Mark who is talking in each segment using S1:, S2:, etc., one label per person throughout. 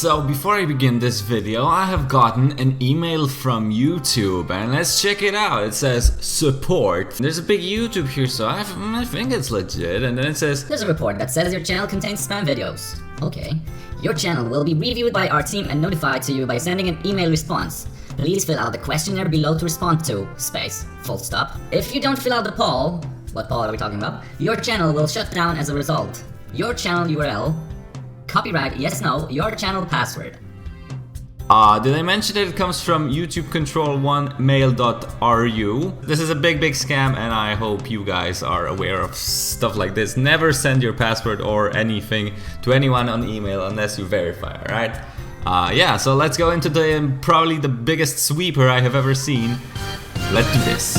S1: So before I begin this video, I have gotten an email from YouTube and let's check it out. It says support. There's a big YouTube here, so I think it's legit. And then it says
S2: there's a report that says your channel contains spam videos. Okay. Your channel will be reviewed by our team and notified to you by sending an email response. Please fill out the questionnaire below to respond to, space, full stop. If you don't fill out the poll, what poll are we talking about? Your channel will shut down as a result. Your channel URL, copyright, yes, no, your channel password.
S1: Did I mention that it comes from YouTube control1mail.ru? This is a big scam and I hope you guys are aware of stuff like this. Never send your password or anything to anyone on email unless you verify, alright? Yeah, so let's go into probably the biggest sweeper I have ever seen. Let's do this.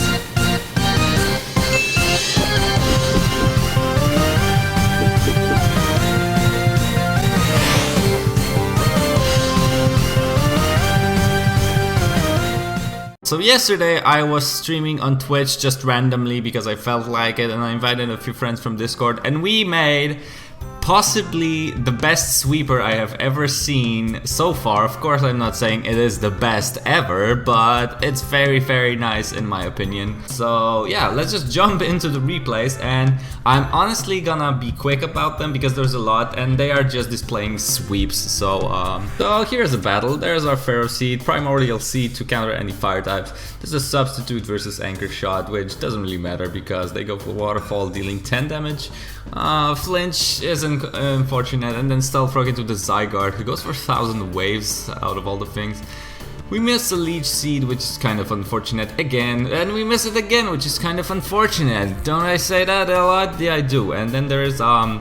S1: So yesterday I was streaming on Twitch just randomly because I felt like it, and I invited a few friends from Discord and we made possibly the best sweeper I have ever seen so far. Of course I'm not saying it is the best ever, but it's very nice in my opinion. So yeah, let's just jump into the replays, and I'm honestly gonna be quick about them because there's a lot and they are just displaying sweeps. So here's a battle. There's our Pharaoh Seed, Primordial Seed to counter any fire types. There's a Substitute versus Anchor Shot, which doesn't really matter because they go for Waterfall dealing 10 damage. Flinch is unfortunate, and then Stealth Rock into the Zygarde, who goes for 1000 waves out of all the things. We miss a Leech Seed, which is kind of unfortunate again, and we miss it again, which is kind of unfortunate. Don't I say that a lot? Yeah, I do. And then there's a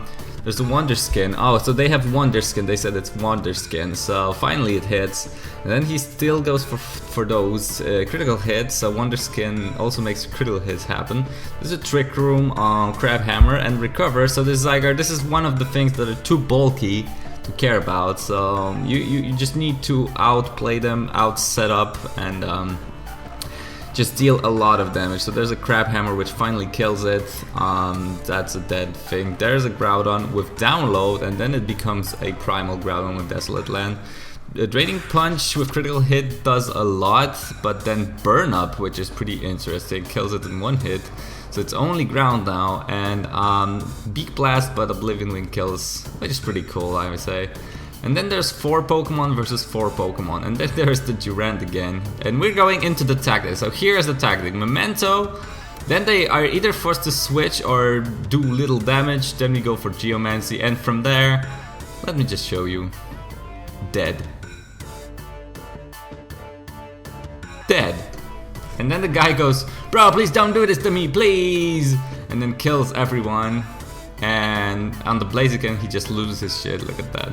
S1: Wonder Skin. Oh, so they have Wonder Skin. They said it's Wonder Skin. So finally it hits. And then he still goes for those critical hits. So Wonder Skin also makes critical hits happen. There's a Trick Room, Crab Hammer, and Recover. So this Zygarde, this is one of the things that are too bulky to care about. So you just need to outplay them, out set up, and just deal a lot of damage. So there's a Crab Hammer which finally kills it. That's a dead thing. There's a Groudon with Download, and then it becomes a Primal Groudon with Desolate Land. A Draining Punch with critical hit does a lot, but then Burn Up, which is pretty interesting, kills it in one hit. So it's only ground now, and Beak Blast, but Oblivion Wing kills, which is pretty cool, I would say. And then there's 4 Pokemon versus 4 Pokemon, and then there's the Durant again. And we're going into the tactic. So here's the tactic: Memento. Then they are either forced to switch or do little damage. Then we go for Geomancy, and from there, let me just show you. Dead. Dead. And then the guy goes, "Bro, please don't do this to me, please!" And then kills everyone. And on the Blaziken, he just loses his shit. Look at that.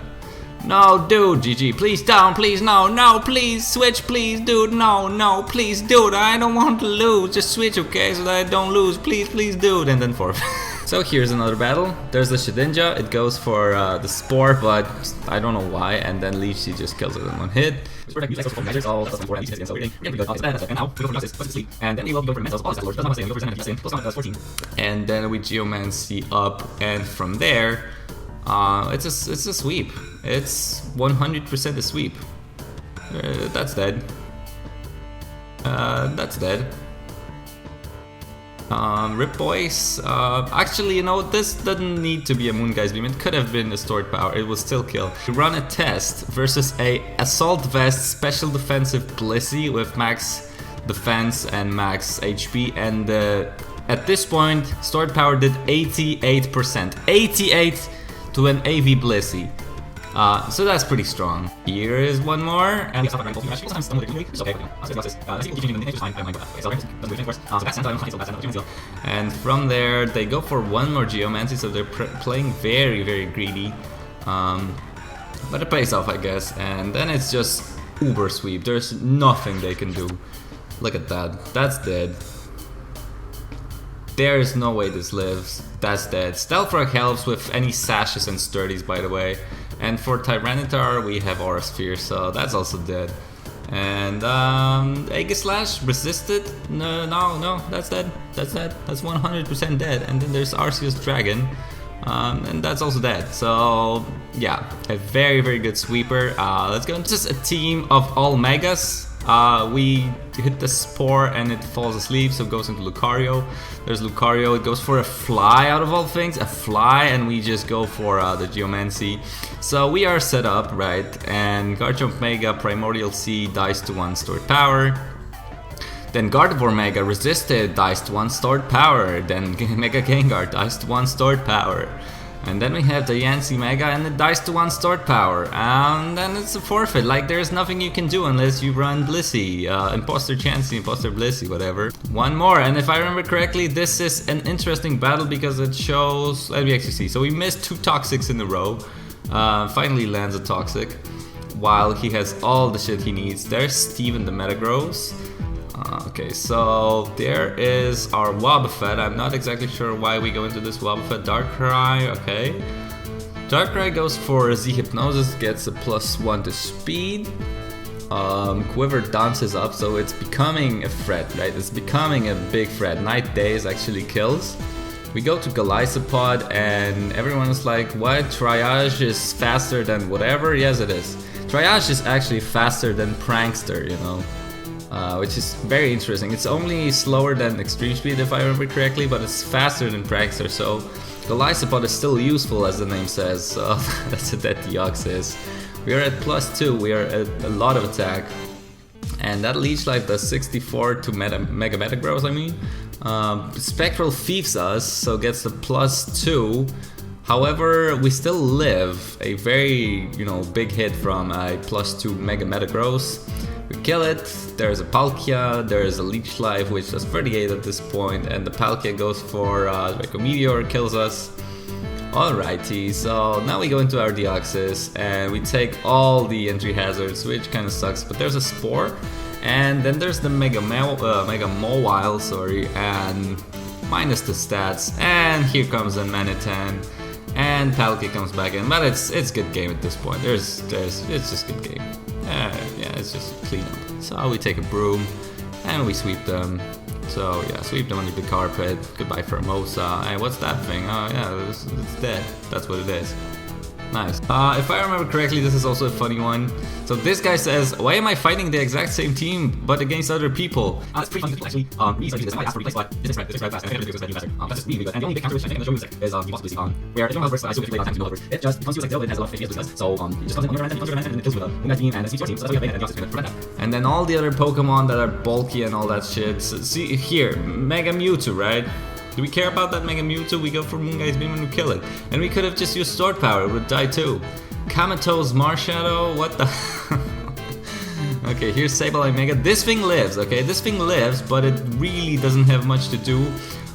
S1: No, dude, GG, please don't, please, no, please, switch, please, dude, no, please, dude, I don't want to lose, just switch, okay, so that I don't lose, please, dude, and then 4. So here's another battle. There's the Shedinja, it goes for the Spore, but I don't know why, and then Leech Seed just kills it in one hit. And then we Geomancy up, and from there, it's a sweep. It's 100% a sweep. That's dead. That's dead. Rip Boys. Actually, you know, this doesn't need to be a Moongeist Beam. It could have been a stored power. It will still kill. We run a test versus a Assault Vest Special Defensive Blissey with max defense and max HP, and at this point, stored power did 88%. 88 to an AV Blissey. So that's pretty strong. Here is one more. And from there, they go for one more Geomancy, so they're playing very greedy. But it pays off, I guess. And then it's just uber sweep. There's nothing they can do. Look at that. That's dead. There is no way this lives. That's dead. Stealth Rock helps with any sashes and sturdies, by the way. And for Tyranitar, we have Aura Sphere, so that's also dead. And Aegislash resisted. No, that's dead. That's 100% dead. And then there's Arceus Dragon. and that's also dead. So yeah, a very, very good sweeper. Let's go into just a team of all megas. We hit the Spore and it falls asleep, so it goes into Lucario. There's Lucario, it goes for a fly out of all things, a fly, and we just go for the Geomancy. So we are set up, right, and Garchomp Mega, Primordial Seed, dies to 1 stored power. Then Gardevoir Mega, Resisted, dies to 1 stored power. Then Mega Gengar, dies to 1 stored power. And then we have the Yancy Mega and it dies to 1 stored power. And then it's a forfeit, like there's nothing you can do unless you run Blissey, Imposter Chansey, Imposter Blissey, whatever. One more, and if I remember correctly, this is an interesting battle because it shows, let me actually see. So we missed 2 Toxics in a row, finally lands a Toxic, while he has all the shit he needs. There's Steven the Metagross. Okay, so there is our Wobbuffet. I'm not exactly sure why we go into this Wobbuffet. Darkrai, okay. Darkrai goes for Z Hypnosis, gets a +1 to speed. Quiver dances up, so it's becoming a threat, right? It's becoming a big threat. Night Days actually kills. We go to Golisopod and everyone is like, what? Triage is faster than whatever? Yes, it is. Triage is actually faster than Prankster, you know. Which is very interesting. It's only slower than Extreme Speed if I remember correctly, but it's faster than Prankster, so Golisopod is still useful as the name says, so that's what that Deoxys. We are at +2, we are at a lot of attack, and that Leech Life does 64 to Mega Metagross, I mean. Spectral Thieves us, so gets the +2. However, we still live a very, big hit from a +2 Mega Metagross. We kill it, there's a Palkia, there's a Leech Life which does 38 at this point, and the Palkia goes for Draco Meteor, kills us. Alrighty, so now we go into our Deoxys and we take all the entry hazards, which kind of sucks, but there's a Spore, and then there's the Mega Mawile, sorry, and minus the stats, and here comes Zenmanitan, and Palkia comes back in, but it's good game at this point. It's just good game. Yeah, it's just clean up. So we take a broom and we sweep them. So yeah, sweep them under the carpet. Goodbye Formosa. Hey, what's that thing? Oh yeah, it's dead. That's what it is. Nice. If I remember correctly, this is also a funny one. So this guy says, why am I fighting the exact same team but against other people?
S3: It's pretty funny actually. We usually do this. I asked for replace, but this is fast. I think it's better. That's just really good. And the only big counter which I think I'm gonna show you is Imposter Chansey, where if you don't have burst, I assume if you play that time, you know it just becomes like Zelda, it has a lot of FPS with so it just comes in on your end and it kills with a Moonlight Team and a Sweet Team, so that's why we have and Deoxys to prevent that.
S1: And then all the other Pokemon that are bulky and all that shit. So, see here, Mega Mewtwo, right? Do we care about that Mega Mewtwo? We go for Moonguy's Beam and we kill it. And we could have just used Sword Power, it would die too. Kamato's Marshadow, what the? Okay, here's Sableye Mega. This thing lives, okay? This thing lives, but it really doesn't have much to do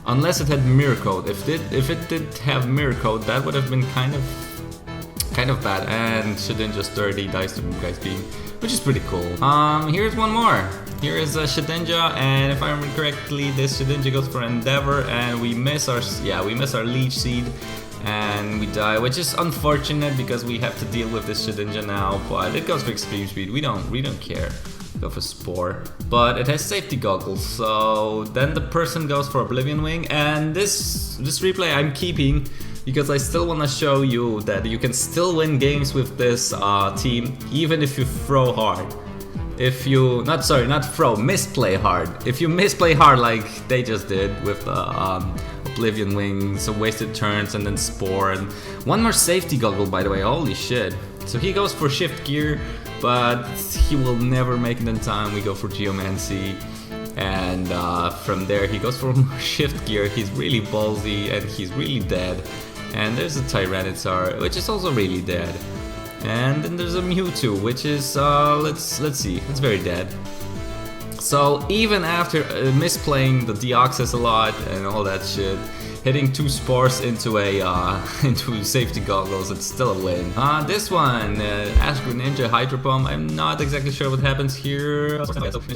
S1: unless it had Mirror Coat. If it did have Mirror Coat, that would have been kind of bad. And Shedinja's 30 dies to Moonguy's Beam, which is pretty cool. Here's one more. Here is a Shedinja, and if I remember correctly, this Shedinja goes for Endeavor, and we miss our Leech Seed, and we die, which is unfortunate because we have to deal with this Shedinja now. But it goes for Extreme Speed. We don't care. Go for Spore, but it has safety goggles. So then the person goes for Oblivion Wing, and this replay I'm keeping because I still want to show you that you can still win games with this team, even if you throw hard. If you, misplay hard. If you misplay hard like they just did with Oblivion Wing, so wasted turns and then Spore, and one more safety goggle by the way, holy shit. So he goes for Shift Gear, but he will never make it in time. We go for Geomancy, and from there he goes for Shift Gear. He's really ballsy and he's really dead. And there's a Tyranitar, which is also really dead. And then there's a Mewtwo, which is, let's see, it's very dead. So even after misplaying the Deoxys a lot and all that shit, hitting 2 Spores into into safety goggles, it's still a win. This one, Ash Greninja Hydro Bomb. I'm not exactly sure what happens here.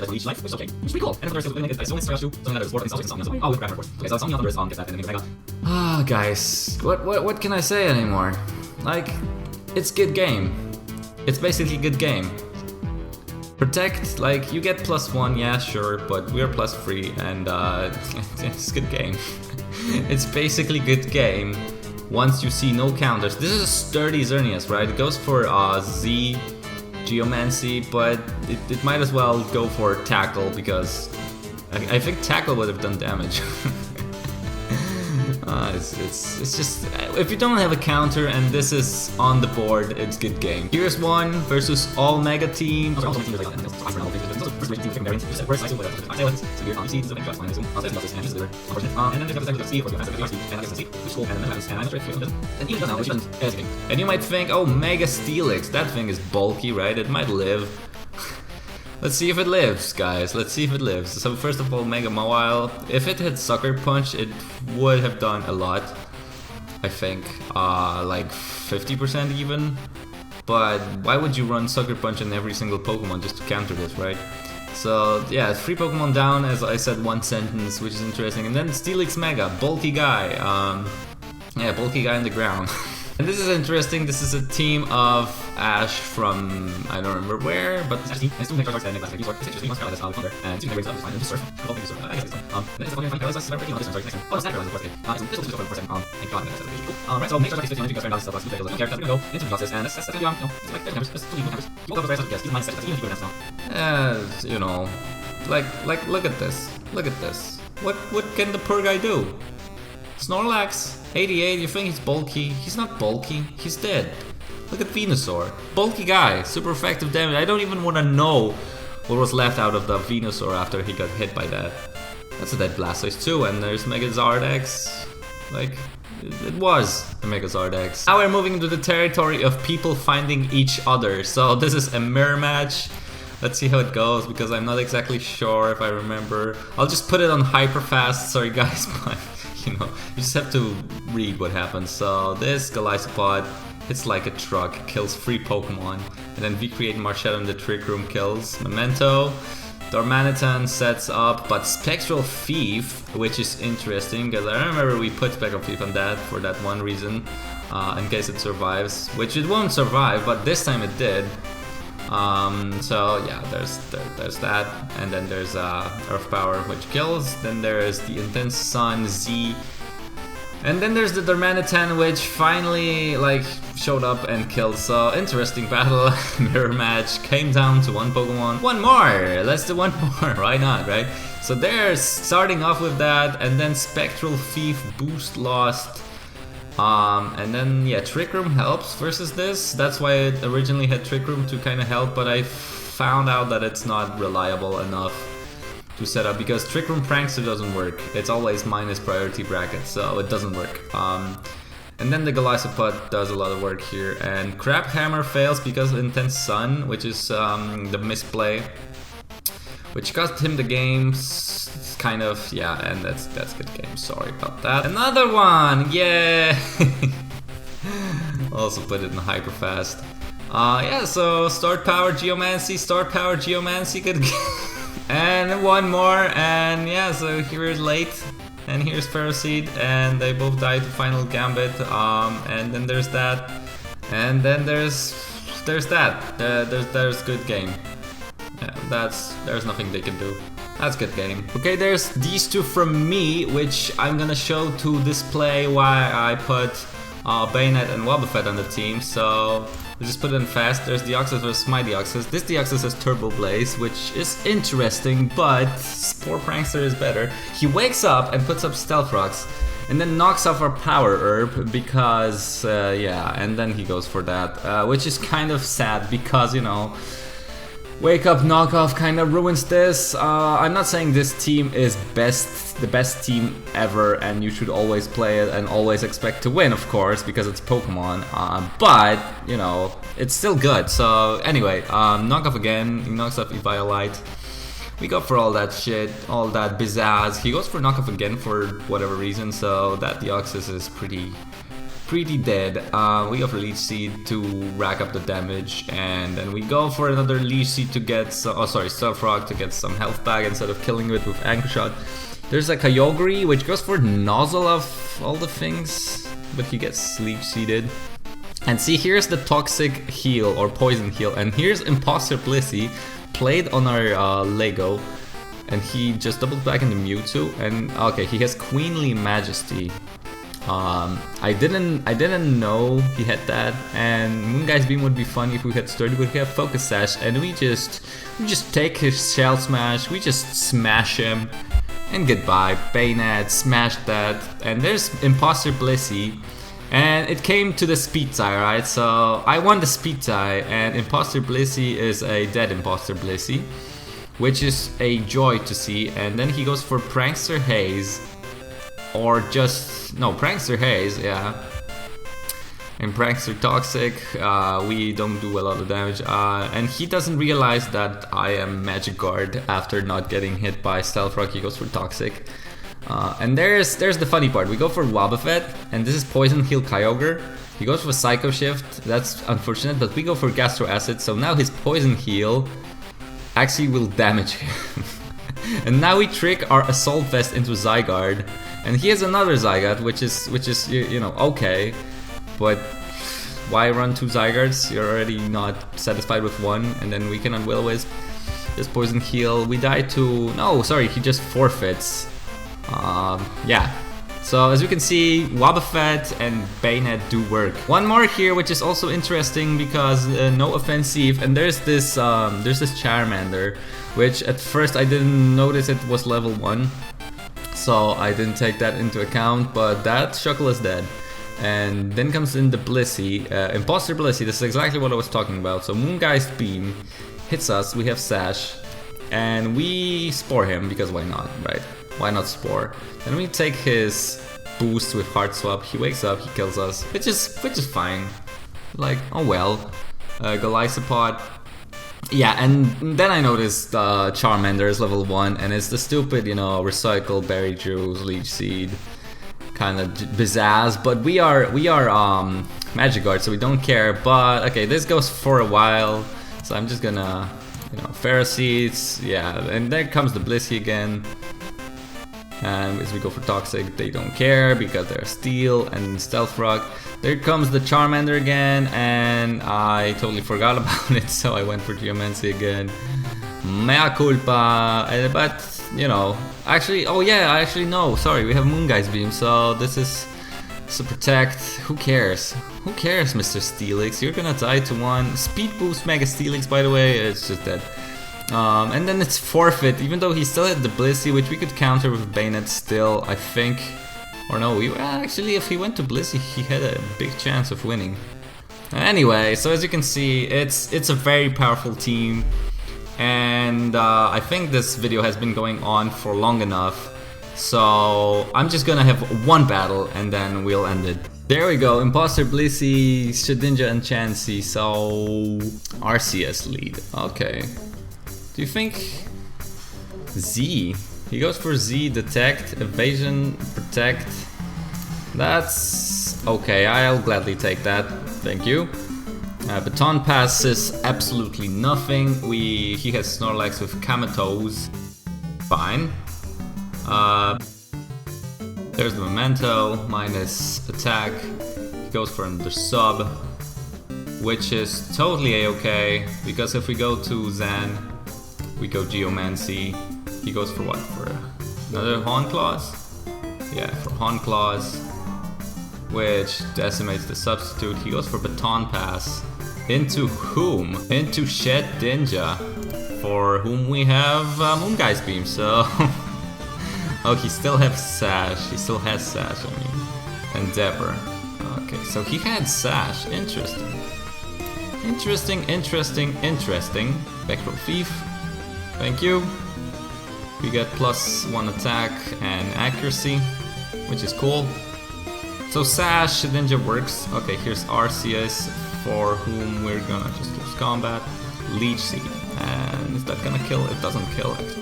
S3: Leech Life, which is okay, which is pretty cool. And it's only Trash 2, so another Sport, oh, we'll grab it. Okay, so something on the wrist, gets that, and then Mega.
S1: Guys, what can I say anymore? Like, it's good game. It's basically good game. Protect, like, you get +1, yeah, sure, but we're +3, and it's good game. It's basically good game, once you see no counters. This is a sturdy Xerneas, right? It goes for Z, Geomancy, but it might as well go for Tackle because I think Tackle would have done damage. It's just, if you don't have a counter and this is on the board, it's good game. Here's one versus all Mega Team. And you might think, oh, Mega Steelix, that thing is bulky, right? It might live. Let's see if it lives, guys. Let's see if it lives. So first of all, Mega Mawile. If it had Sucker Punch, it would have done a lot. I think, like 50% even. But why would you run Sucker Punch in every single Pokemon just to counter this, right? So yeah, 3 Pokemon down, as I said, 1 sentence, which is interesting. And then Steelix Mega, bulky guy. Yeah, bulky guy in the ground. And this is interesting. This is a team of Ash from I don't remember where, but this team has 2 Mega Charizards and Mega Charizards. It's interesting. One Scarlet and 2 Mega Rings and just surf. I guess it's then it's one Charizards. So breaking all this next. Oh, Snap Charizard, of course. This will just go 1%. Thank God, that's really cool. Right, so Mega Charizard is 50, and you guys are plus 2 Mega Charizards. We're gonna go into the process, and that's it's like 30 numbers, just 2 numbers. You will go for guess. Keep in mind that you go now. You know, like look at this. Look at this. What can the poor guy do? Snorlax, 88, you think he's bulky? He's not bulky, he's dead. Look at Venusaur. Bulky guy, super effective damage. I don't even want to know what was left out of the Venusaur after he got hit by that. That's a dead Blastoise too, and there's Megazard X. Like, it was a Megazard X. Now we're moving into the territory of people finding each other. So this is a mirror match. Let's see how it goes, because I'm not exactly sure if I remember. I'll just put it on hyper fast, sorry guys, but you know, you just have to read what happens. So this Golisopod hits like a truck, kills 3 Pokemon, and then V-Create Marshall in the Trick Room kills Memento. Darmanitan sets up, but Spectral Thief, which is interesting, because I remember we put Spectral Thief on that for that one reason, in case it survives, which it won't survive, but this time it did. So yeah, there's that, and then there's Earth Power, which kills. Then there's the Intense Sun Z, and then there's the Darmanitan, which finally like showed up and killed. So interesting battle. Mirror match came down to 1 Pokemon. One more. Let's do 1 more. Why not, right? So there's starting off with that, and then Spectral Thief boost lost. And then yeah, Trick Room helps versus this. That's why it originally had Trick Room to kind of help, but I found out that it's not reliable enough to set up, because Trick Room Prankster doesn't work. It's always minus priority bracket, so it doesn't work. And then the Golisopod does a lot of work here, and Crab Hammer fails because of Intense Sun, which is the misplay, which cost him the game, kind of, yeah, and that's good game, sorry about that. Another one, yeah! Also put it in hyper fast. Yeah, so Start Power Geomancy, good game. And one more, and yeah, so here's Late, and here's Ferroseed, and they both die to Final Gambit, and then there's that, and then there's that, there's good game. Yeah, there's nothing they can do. That's good game. Okay, there's these 2 from me, which I'm gonna show to display why I put Bayonet and Wobbuffet on the team. So we just put it in fast. There's Deoxys versus my Deoxys. This Deoxys has Turbo Blaze, which is interesting, but Spore Prankster is better. He wakes up and puts up Stealth Rocks, and then knocks off our Power Herb because, yeah, and then he goes for that, which is kind of sad because, you know, Wake Up Knockoff kind of ruins this. I'm not saying this team is the best team ever, and you should always play it and always expect to win, of course, because it's Pokemon. But, you know, it's still good. So anyway, Knockoff again, he knocks off Eviolite. We go for all that shit, all that pizzazz. He goes for Knockoff again for whatever reason, so that Deoxys is pretty dead. We go for Leech Seed to rack up the damage, and then we go for another Leech Seed to get some, Stealth Rock to get some health back instead of killing it with Anchor Shot. There's a Kyogre, which goes for Nozzle of all the things, but he gets Leech Seeded. And see, here's the Toxic Heal or Poison Heal, and here's Imposter Blissey played on our Lego, and he just doubled back into Mewtwo, and okay, he has Queenly Majesty. I didn't know he had that, and Moonguy's Beam would be funny if we had Sturdy, but we have Focus Sash, and we just take his Shell Smash, we just smash him, and goodbye. Bayonet, smash that, and there's Imposter Blissey, and it came to the speed tie, right? So I won the speed tie, and Imposter Blissey is a dead Imposter Blissey, which is a joy to see. And then he goes for Prankster Haze, or just no, Prankster Haze, yeah. And Prankster Toxic, we don't do a lot of damage, and he doesn't realize that I am Magic Guard after not getting hit by Stealth Rock. He goes for Toxic, and there's the funny part. We go for Wobbuffet, and this is Poison Heal Kyogre. He goes for Psycho Shift. That's unfortunate, but we go for Gastro Acid. So now his Poison Heal actually will damage him. And now we trick our Assault Vest into Zygarde, and he has another Zygarde, which is you know, okay. But why run 2 Zygardes? You're already not satisfied with 1, and then we cannot Will-O-Wisp. This Poison Heal, we die to... No, sorry, he just forfeits. Yeah. So as you can see, Wobbuffet and Bayonet do work. One more here, which is also interesting because no offensive, and there's this Charmander, which at first I didn't notice it was level 1, so I didn't take that into account, but that Shuckle is dead. And then comes in the Blissey, Imposter Blissey. This is exactly what I was talking about. So Moonguy's Beam hits us, we have Sash, and we Spore him, because why not, right? Why not Spore? Then we take his boost with Heart Swap, he wakes up, he kills us, which is fine. Like, oh well. Golisopod. Yeah, and then I noticed Charmander is level 1, and it's the stupid, you know, Recycle, Berry Juice, Leech Seed kind of pizzazz, but we are Magic Guard, so we don't care. But okay, this goes for a while, so I'm just gonna, you know, Ferroseeds, yeah, and there comes the Blissey again. And as we go for Toxic, they don't care because they're Steel and Stealth Rock. There comes the Charmander again, and I totally forgot about it, so I went for Geomancy again. Mea culpa, but you know, actually, oh yeah, I actually know, sorry, we have Moonguy's Beam, so this is to protect. Who cares? Who cares, Mr. Steelix? You're gonna die to 1. Speed Boost Mega Steelix, by the way, it's just dead. And then it's forfeit, even though he still had the Blissey, which we could counter with Bayonet still, I think. Or no, actually, if he went to Blissey, he had a big chance of winning. Anyway, so as you can see, it's a very powerful team. And I think this video has been going on for long enough, so I'm just gonna have 1 battle and then we'll end it. There we go, Imposter Blissey, Shedinja and Chansey, so RCS lead, okay. Do you think Z? He goes for Z, Detect, Evasion, Protect. That's okay, I'll gladly take that, thank you. Baton Pass is absolutely nothing. He has Snorlax with Comatose. Fine. There's the Memento, minus attack. He goes for another sub, which is totally a-okay, because if we go to Zen, we go Geomancy. He goes for what? For another Horn Claws? Yeah, for Horn Claws, which decimates the substitute. He goes for Baton Pass. Into whom? Into Shedinja, for whom we have Moonguy's Beam, so... Oh, he still has Sash, I mean. Endeavor. Okay, so he had Sash, interesting. Interesting. Spectral Thief, thank you. We get +1 attack and accuracy, which is cool. So Sash, Shedinja works. Okay, here's Arceus, for whom we're gonna just lose combat. Leech Seed, and is that gonna kill? It doesn't kill it.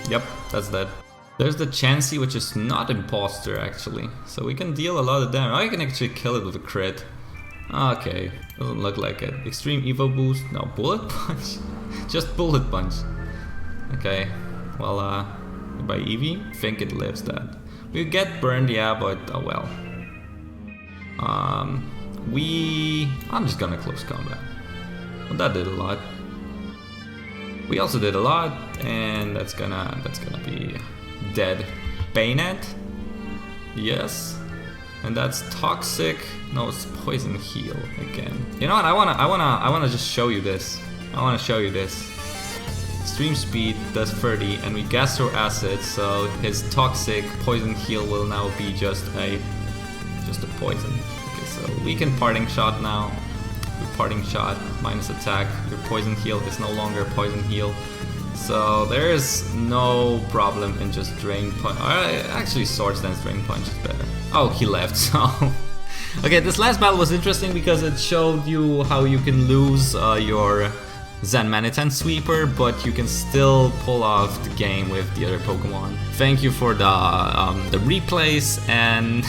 S1: Yep, that's dead. There's the Chansey, which is not Imposter actually, so we can deal a lot of damage. I can actually kill it with a crit. Okay, doesn't look like it. Extreme Evo Boost, no, Bullet Punch? Just Bullet Punch. Okay, well, by Eevee, think it lives that. We get burned, yeah, but oh well. I'm just gonna close combat. Well, that did a lot. We also did a lot, and that's gonna be dead. Bayonet. Yes. And that's toxic. No, it's poison heal again. You know what? I wanna just show you this. I wanna show you this. Extreme speed does 30, and we gastro acid, so his toxic poison heal will now be just a poison. Okay, so weaken parting shot now. Your parting shot minus attack. Your poison heal is no longer poison heal. So there is no problem in just drain punch. Actually, Swords Dance drain punch is better. Oh, he left. So okay, this last battle was interesting because it showed you how you can lose your Zenmanitan sweeper, but you can still pull off the game with the other Pokemon. Thank you for the replays, and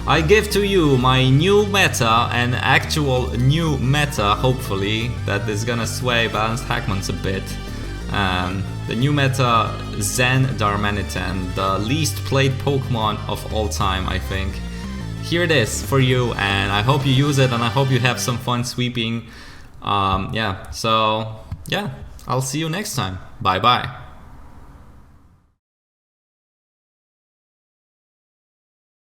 S1: I give to you my new meta, an actual new meta, hopefully, that is gonna sway balanced Hackmons a bit. The new meta, Zen Darmanitan, the least played Pokemon of all time, I think. Here it is for you, and I hope you use it, and I hope you have some fun sweeping. Yeah, so yeah, I'll see you next time. Bye bye.